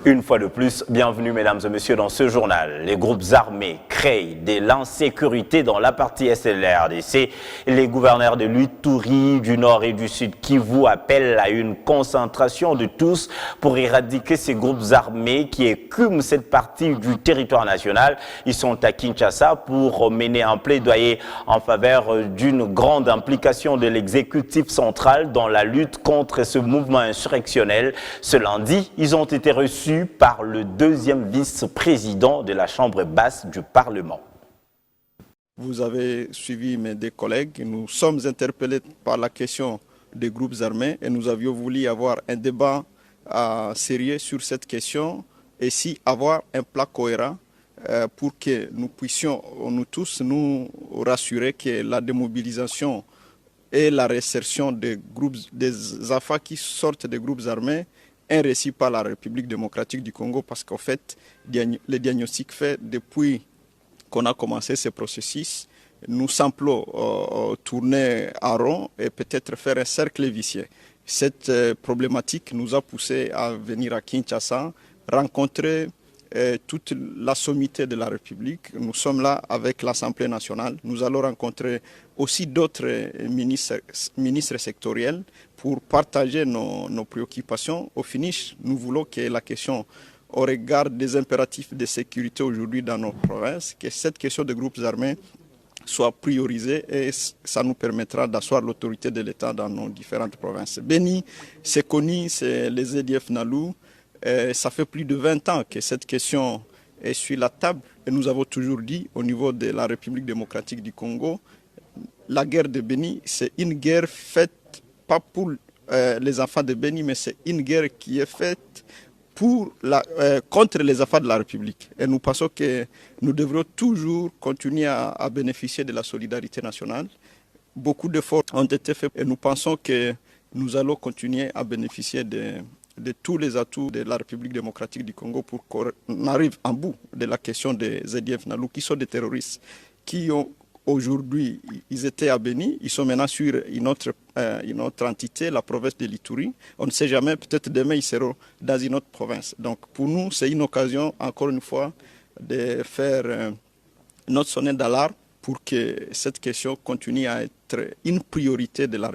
Une fois de plus, bienvenue mesdames et messieurs dans ce journal. Les groupes armés créent de l'insécurité dans la partie est de la RDC. Les gouverneurs de l'Ituri, du Nord et du Sud Kivu appellent à une concentration de tous pour éradiquer ces groupes armés qui écument cette partie du territoire national. Ils sont à Kinshasa pour mener un plaidoyer en faveur d'une grande implication de l'exécutif central dans la lutte contre ce mouvement insurrectionnel. Ce lundi, ils ont été reçus par le deuxième vice-président de la Chambre basse du Parlement. Vous avez suivi mes deux collègues. Nous sommes interpellés par la question des groupes armés et nous avions voulu avoir un débat sérieux sur cette question et si avoir un plat cohérent pour que nous puissions, nous tous, nous rassurer que la démobilisation et la réinsertion des AFA qui sortent des groupes armés est réussi par la République démocratique du Congo parce qu'en fait, le diagnostic fait depuis qu'on a commencé ce processus, nous semblons tourner en rond et peut-être faire un cercle vicieux. Cette problématique nous a poussé à venir à Kinshasa, rencontrer toute la sommité de la République. Nous sommes là avec l'Assemblée nationale. Nous allons rencontrer aussi d'autres ministres sectoriels pour partager nos préoccupations. Au finish, nous voulons que la question au regard des impératifs de sécurité aujourd'hui dans nos provinces, que cette question des groupes armés soit priorisée et ça nous permettra d'asseoir l'autorité de l'État dans nos différentes provinces. Béni, c'est connu, c'est les EDF Nalou. Ça fait plus de 20 ans que cette question est sur la table et nous avons toujours dit au niveau de la République démocratique du Congo, la guerre de Béni, c'est une guerre faite pas pour les enfants de Béni, mais c'est une guerre qui est faite contre les affaires de la République. Et nous pensons que nous devrions toujours continuer à bénéficier de la solidarité nationale. Beaucoup d'efforts ont été faits et nous pensons que nous allons continuer à bénéficier de tous les atouts de la République démocratique du Congo pour qu'on arrive en bout de la question des ZDF Nalou, qui sont des terroristes, qui ont aujourd'hui, ils étaient à Béni, ils sont maintenant sur une autre entité, la province de l'Ituri. On ne sait jamais, peut-être demain ils seront dans une autre province. Donc pour nous, c'est une occasion, encore une fois, de faire notre sonnette d'alarme pour que cette question continue à être une priorité de la République.